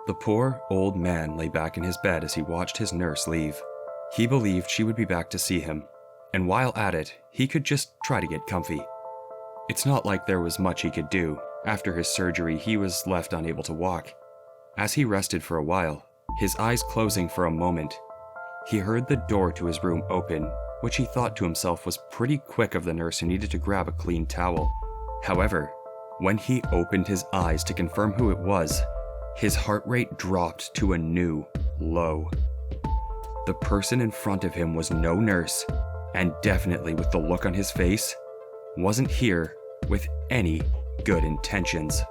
The poor, old man lay back in his bed as he watched his nurse leave. He believed she would be back to see him, and while at it, he could just try to get comfy. It's not like there was much he could do. After his surgery, he was left unable to walk. As he rested for a while, his eyes closing for a moment, he heard the door to his room open, which he thought to himself was pretty quick of the nurse who needed to grab a clean towel. However, when he opened his eyes to confirm who it was, his heart rate dropped to a new low. The person in front of him was no nurse, and definitely with the look on his face, wasn't here with any good intentions.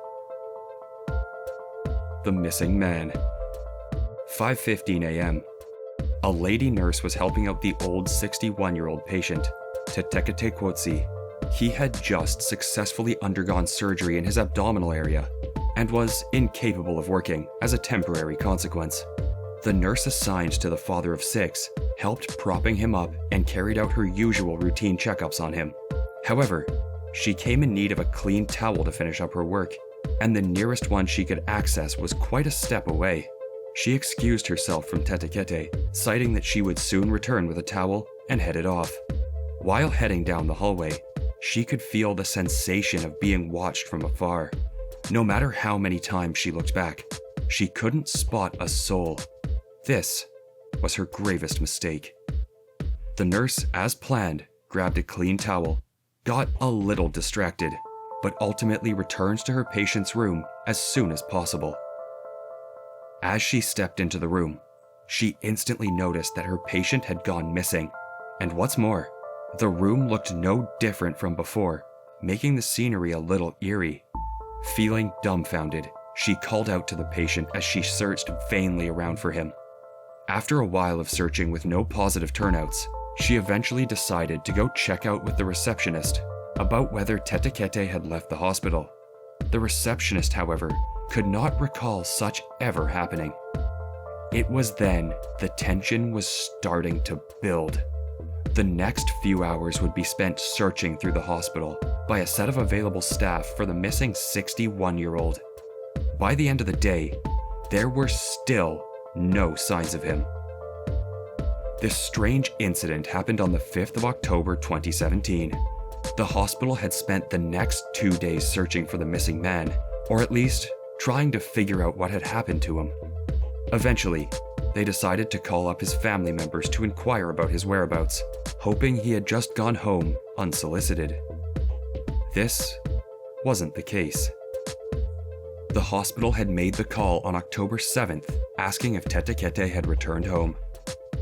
The missing man. 5:15 a.m. A lady nurse was helping out the old 61-year-old patient, Tetekete Kwotsi. He had just successfully undergone surgery in his abdominal area and was incapable of working as a temporary consequence. The nurse assigned to the father of 6 helped propping him up and carried out her usual routine checkups on him. However, she came in need of a clean towel to finish up her work, and the nearest one she could access was quite a step away. She excused herself from Tetekete, citing that she would soon return with a towel and headed off. While heading down the hallway, she could feel the sensation of being watched from afar. No matter how many times she looked back, she couldn't spot a soul. This was her gravest mistake. The nurse, as planned, grabbed a clean towel, got a little distracted, but ultimately returns to her patient's room as soon as possible. As she stepped into the room, she instantly noticed that her patient had gone missing, and what's more, the room looked no different from before, making the scenery a little eerie. Feeling dumbfounded, she called out to the patient as she searched vainly around for him. After a while of searching with no positive turnouts, she eventually decided to go check out with the receptionist about whether Tetekete had left the hospital. The receptionist, however, could not recall such ever happening. It was then the tension was starting to build. The next few hours would be spent searching through the hospital by a set of available staff for the missing 61-year-old. By the end of the day, there were still no signs of him. This strange incident happened on the 5th of October 2017. The hospital had spent the next 2 days searching for the missing man, or at least trying to figure out what had happened to him. Eventually, they decided to call up his family members to inquire about his whereabouts, hoping he had just gone home unsolicited. This wasn't the case. The hospital had made the call on October 7th, asking if Tetekete had returned home.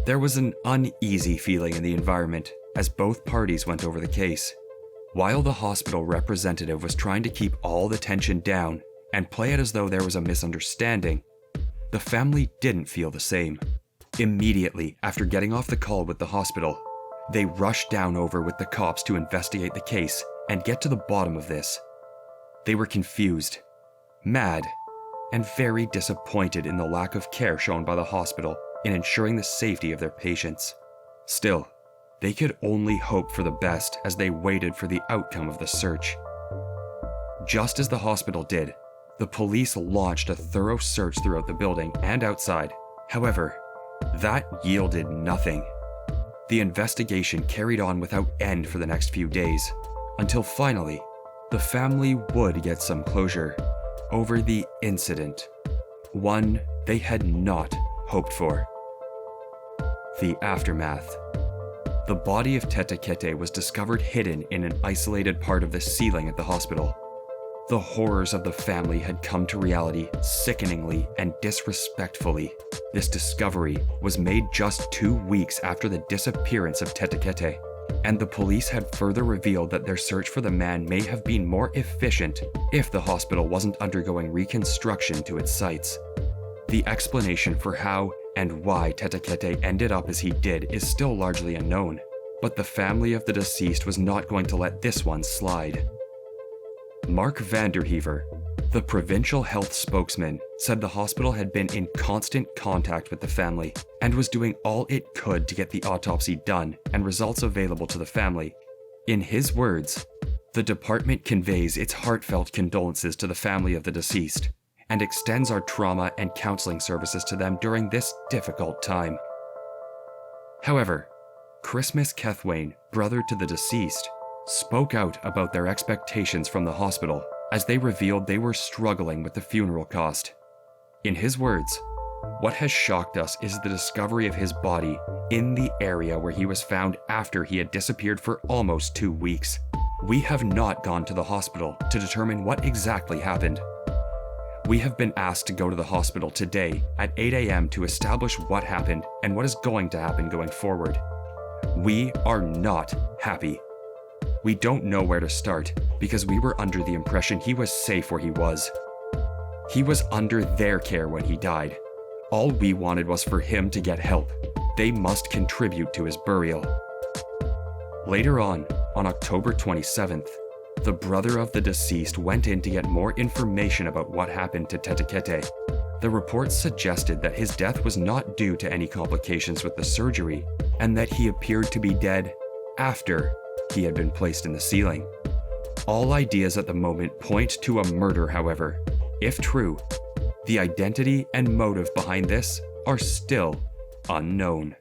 There was an uneasy feeling in the environment as both parties went over the case. While the hospital representative was trying to keep all the tension down and play it as though there was a misunderstanding, the family didn't feel the same. Immediately after getting off the call with the hospital, they rushed down over with the cops to investigate the case and get to the bottom of this. They were confused, mad, and very disappointed in the lack of care shown by the hospital in ensuring the safety of their patients. Still, they could only hope for the best as they waited for the outcome of the search. Just as the hospital did, the police launched a thorough search throughout the building and outside. However, that yielded nothing. The investigation carried on without end for the next few days, until finally, the family would get some closure over the incident, one they had not hoped for. The aftermath. The body of Tetekete was discovered hidden in an isolated part of the ceiling at the hospital. The horrors of the family had come to reality sickeningly and disrespectfully. This discovery was made just 2 weeks after the disappearance of Tetekete, and the police had further revealed that their search for the man may have been more efficient if the hospital wasn't undergoing reconstruction to its sites. The explanation for how and why Tetekete ended up as he did is still largely unknown, but the family of the deceased was not going to let this one slide. Mark Vanderheever, the provincial health spokesman, said the hospital had been in constant contact with the family and was doing all it could to get the autopsy done and results available to the family. In his words, the department conveys its heartfelt condolences to the family of the deceased and extends our trauma and counseling services to them during this difficult time. However, Christmas Kethwain, brother to the deceased, spoke out about their expectations from the hospital as they revealed they were struggling with the funeral cost. In his words, "What has shocked us is the discovery of his body in the area where he was found after he had disappeared for almost 2 weeks. We have not gone to the hospital to determine what exactly happened. We have been asked to go to the hospital today at 8 a.m. to establish what happened and what is going to happen going forward. We are not happy. We don't know where to start because we were under the impression he was safe where he was. He was under their care when he died. All we wanted was for him to get help. They must contribute to his burial." Later on October 27th, the brother of the deceased went in to get more information about what happened to Tetekete. The reports suggested that his death was not due to any complications with the surgery, and that he appeared to be dead after he had been placed in the ceiling. All ideas at the moment point to a murder, however. If true, the identity and motive behind this are still unknown.